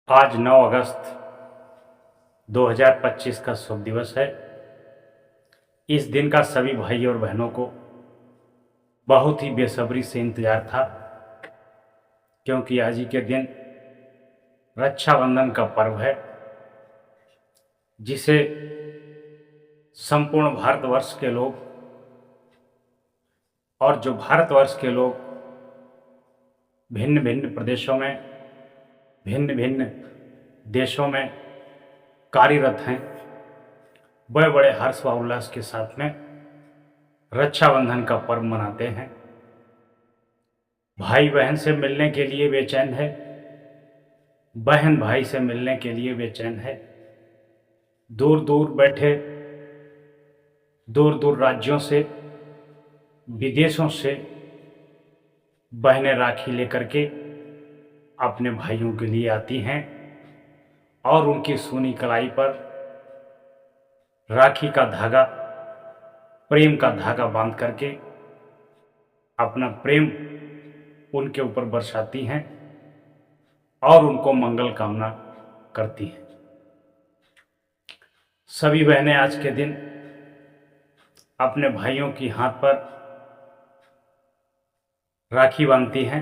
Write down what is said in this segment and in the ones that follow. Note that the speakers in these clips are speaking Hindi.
आज 9 अगस्त 2025 का शुभ दिवस है। इस दिन का सभी भाई और बहनों को बहुत ही बेसब्री से इंतज़ार था, क्योंकि आज ही के दिन रक्षाबंधन का पर्व है, जिसे संपूर्ण भारतवर्ष के लोग और जो भारतवर्ष के लोग भिन्न भिन्न प्रदेशों में, भिन्न भिन्न देशों में कार्यरत हैं, वह बड़े हर्ष व उल्लास के साथ में रक्षाबंधन का पर्व मनाते हैं। भाई बहन से मिलने के लिए बेचैन है, बहन भाई से मिलने के लिए बेचैन है। दूर दूर बैठे, दूर दूर राज्यों से, विदेशों से बहनें राखी लेकर के अपने भाइयों के लिए आती हैं और उनकी सूनी कलाई पर राखी का धागा, प्रेम का धागा बांध करके अपना प्रेम उनके ऊपर बरसाती हैं और उनको मंगल कामना करती हैं। सभी बहनें आज के दिन अपने भाइयों की हाथ पर राखी बांधती हैं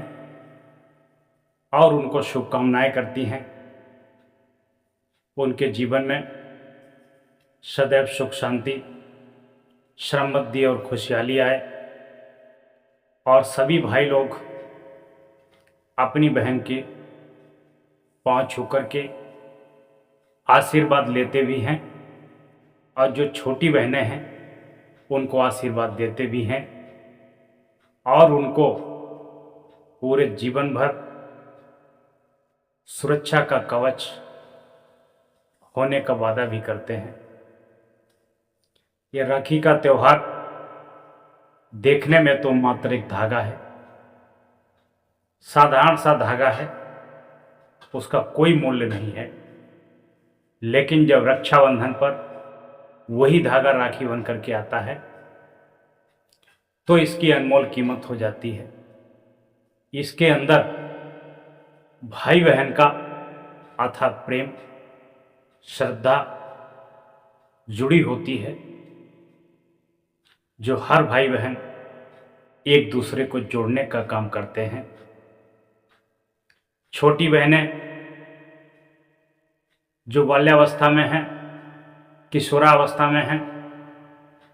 और उनको शुभकामनाएं करती हैं। उनके जीवन में सदैव सुख शांति, समृद्धि और खुशहाली आए और सभी भाई लोग अपनी बहन के पांव छू करके आशीर्वाद लेते भी हैं और जो छोटी बहनें हैं उनको आशीर्वाद देते भी हैं और उनको पूरे जीवन भर सुरक्षा का कवच होने का वादा भी करते हैं। यह राखी का त्योहार देखने में तो मात्र एक धागा है, साधारण सा धागा है, उसका कोई मूल्य नहीं है। लेकिन जब रक्षाबंधन पर वही धागा राखी बन करके आता है तो इसकी अनमोल कीमत हो जाती है। इसके अंदर भाई बहन का अथाह प्रेम, श्रद्धा जुड़ी होती है, जो हर भाई बहन एक दूसरे को जोड़ने का काम करते हैं। छोटी बहनें जो बाल्यावस्था में हैं, किशोरावस्था में हैं,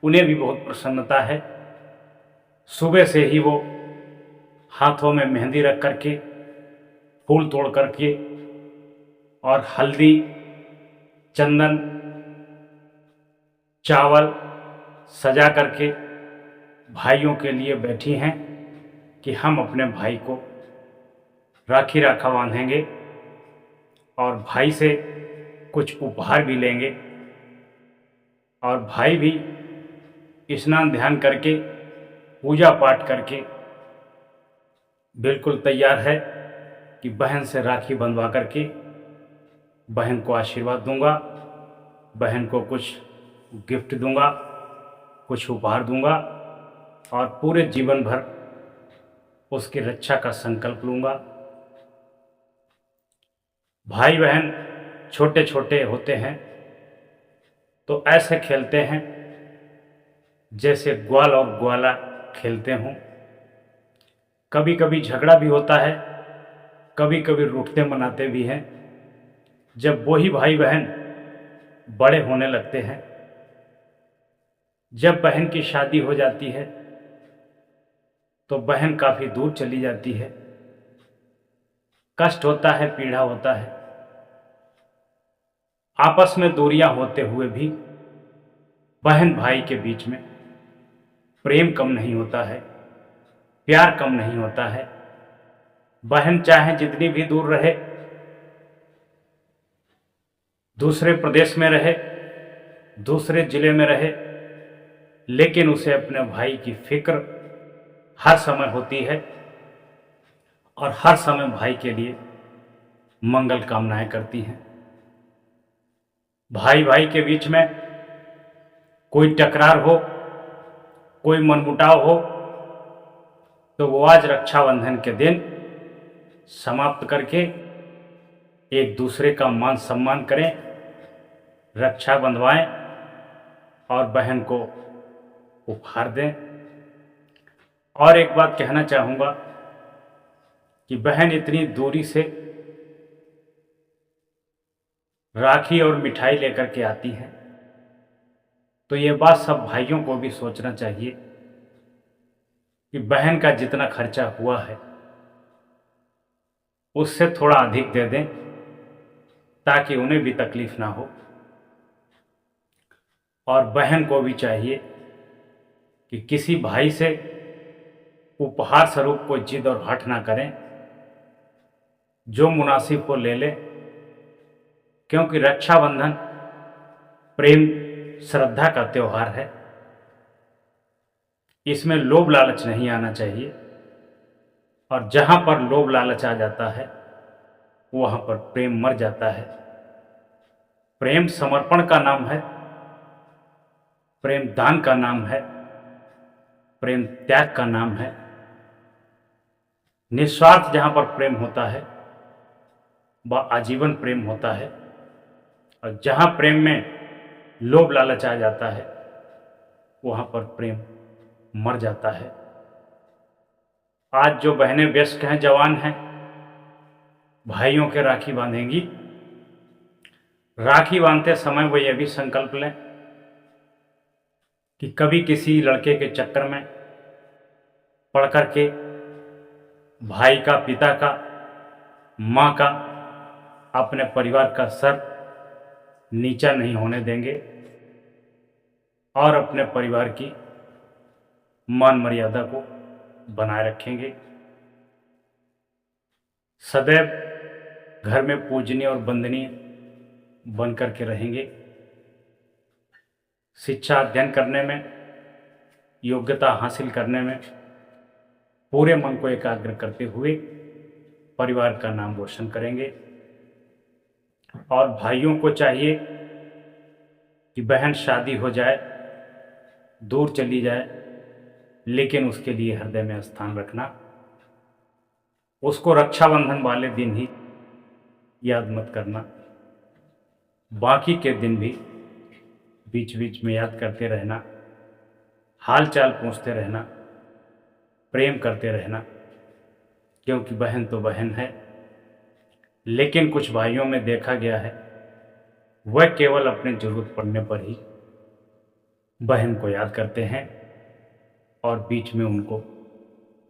उन्हें भी बहुत प्रसन्नता है। सुबह से ही वो हाथों में मेहंदी रख करके, फूल तोड़ करके और हल्दी, चंदन, चावल सजा करके भाइयों के लिए बैठी हैं कि हम अपने भाई को राखी राखा बांधेंगे और भाई से कुछ उपहार भी लेंगे। और भाई भी स्नान ध्यान करके, पूजा पाठ करके बिल्कुल तैयार है कि बहन से राखी बंधवा करके बहन को आशीर्वाद दूंगा, बहन को कुछ गिफ्ट दूंगा, कुछ उपहार दूंगा और पूरे जीवन भर उसकी रक्षा का संकल्प लूंगा। भाई बहन छोटे छोटे होते हैं तो ऐसे खेलते हैं जैसे ग्वाल और ग्वाला खेलते हों। कभी कभी झगड़ा भी होता है, कभी कभी रूठते मनाते भी हैं। जब वही भाई बहन बड़े होने लगते हैं, जब बहन की शादी हो जाती है तो बहन काफ़ी दूर चली जाती है। कष्ट होता है, पीड़ा होता है। आपस में दूरियां होते हुए भी बहन भाई के बीच में प्रेम कम नहीं होता है, प्यार कम नहीं होता है। बहन चाहे जितनी भी दूर रहे, दूसरे प्रदेश में रहे, दूसरे जिले में रहे, लेकिन उसे अपने भाई की फिक्र हर समय होती है और हर समय भाई के लिए मंगल कामनाएं करती हैं। भाई भाई के बीच में कोई टकरार हो, कोई मनमुटाव हो तो वो आज रक्षाबंधन के दिन समाप्त करके एक दूसरे का मान सम्मान करें, रक्षा बंधवाएं और बहन को उपहार दें। और एक बात कहना चाहूँगा कि बहन इतनी दूरी से राखी और मिठाई लेकर के आती है, तो ये बात सब भाइयों को भी सोचना चाहिए कि बहन का जितना खर्चा हुआ है उससे थोड़ा अधिक दे दें ताकि उन्हें भी तकलीफ ना हो। और बहन को भी चाहिए कि किसी भाई से उपहार स्वरूप कोई जिद और हठ ना करें, जो मुनासिब हो ले ले, क्योंकि रक्षाबंधन प्रेम श्रद्धा का त्योहार है। इसमें लोभ लालच नहीं आना चाहिए, और जहां पर लोभ लालच आ जाता है वहां पर प्रेम मर जाता है। प्रेम समर्पण का नाम है, प्रेम दान का नाम है, प्रेम त्याग का नाम है। निस्वार्थ जहां पर प्रेम होता है वह आजीवन प्रेम होता है, और जहां प्रेम में लोभ लालच आ जाता है वहां पर प्रेम मर जाता है। आज जो बहनें व्यस्क हैं, जवान हैं, भाइयों के राखी बांधेंगी, राखी बांधते समय वो ये भी संकल्प लें कि कभी किसी लड़के के चक्कर में पड़ करके भाई का, पिता का, माँ का, अपने परिवार का सर नीचा नहीं होने देंगे और अपने परिवार की मान मर्यादा को बनाए रखेंगे। सदैव घर में पूजनीय और वंदनीय बन करके रहेंगे। शिक्षा अध्ययन करने में, योग्यता हासिल करने में पूरे मन को एकाग्र करते हुए परिवार का नाम रोशन करेंगे। और भाइयों को चाहिए कि बहन शादी हो जाए, दूर चली जाए, लेकिन उसके लिए हृदय में स्थान रखना। उसको रक्षाबंधन वाले दिन ही याद मत करना, बाकी के दिन भी बीच बीच में याद करते रहना, हाल चाल पूछते रहना, प्रेम करते रहना, क्योंकि बहन तो बहन है। लेकिन कुछ भाइयों में देखा गया है वह केवल अपने जरूरत पड़ने पर ही बहन को याद करते हैं और बीच में उनको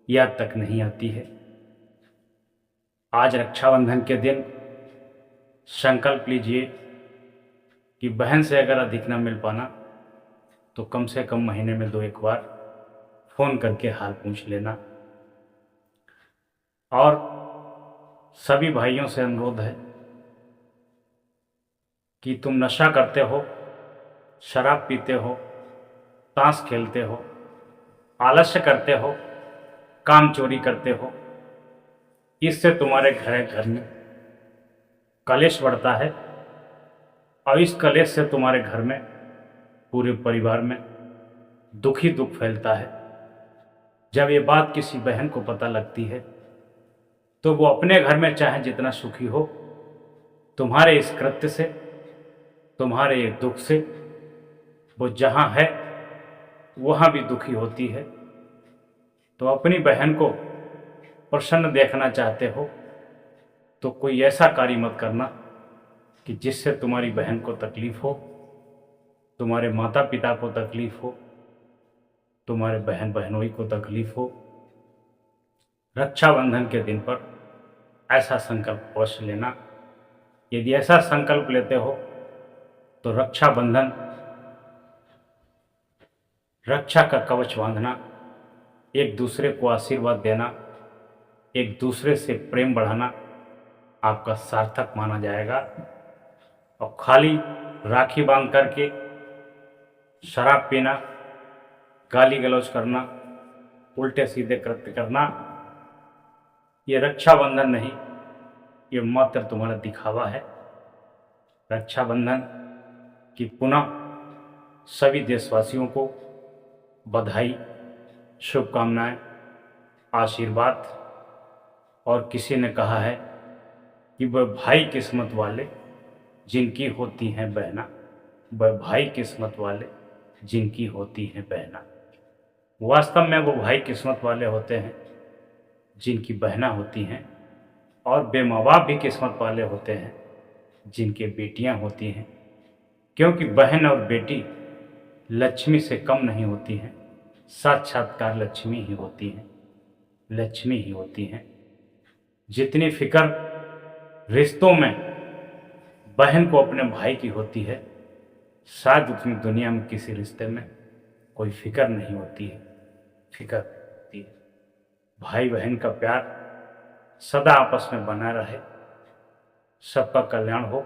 याद तक नहीं आती है। आज रक्षाबंधन के दिन संकल्प लीजिए कि बहन से अगर अधिक न मिल पाना तो कम से कम महीने में 2-1 बार फोन करके हाल पूछ लेना। और सभी भाइयों से अनुरोध है कि तुम नशा करते हो, शराब पीते हो, ताश खेलते हो, आलस्य करते हो, काम चोरी करते हो, इससे तुम्हारे घर में कलेश बढ़ता है और इस कलेश से तुम्हारे घर में, पूरे परिवार में दुख ही दुख फैलता है। जब ये बात किसी बहन को पता लगती है तो वो अपने घर में चाहे जितना सुखी हो, तुम्हारे इस कृत्य से, तुम्हारे ये दुख से वो जहाँ है वहाँ भी दुखी होती है। तो अपनी बहन को प्रसन्न देखना चाहते हो तो कोई ऐसा कार्य मत करना कि जिससे तुम्हारी बहन को तकलीफ हो, तुम्हारे माता पिता को तकलीफ हो, तुम्हारे बहन बहनोई को तकलीफ हो। रक्षाबंधन के दिन पर ऐसा संकल्प अवश्य लेना। यदि ऐसा संकल्प लेते हो तो रक्षाबंधन, रक्षा का कवच बांधना, एक दूसरे को आशीर्वाद देना, एक दूसरे से प्रेम बढ़ाना आपका सार्थक माना जाएगा। और खाली राखी बांध करके शराब पीना, गाली गलौज करना, उल्टे सीधे कृत्य करना, ये रक्षाबंधन नहीं, ये मात्र तुम्हारा दिखावा है। रक्षाबंधन की पुनः सभी देशवासियों को बधाई, शुभकामनाएं, आशीर्वाद। और किसी ने कहा है कि वह भाई किस्मत वाले जिनकी होती हैं बहना, वह भाई किस्मत वाले जिनकी होती हैं बहना। वास्तव में वो भाई किस्मत वाले होते हैं जिनकी बहना होती हैं, और बेमाँ बाप भी किस्मत वाले होते हैं जिनके बेटियां होती हैं, क्योंकि बहन और बेटी लक्ष्मी से कम नहीं होती हैं, साक्षात्कार लक्ष्मी ही होती हैं, लक्ष्मी ही होती हैं। जितनी फिक्र रिश्तों में बहन को अपने भाई की होती है, शायद उतनी दुनिया में किसी रिश्ते में कोई फिक्र नहीं होती है। फिक्र होती है भाई बहन का प्यार सदा आपस में बना रहे, सबका कल्याण हो,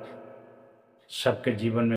सबके जीवन में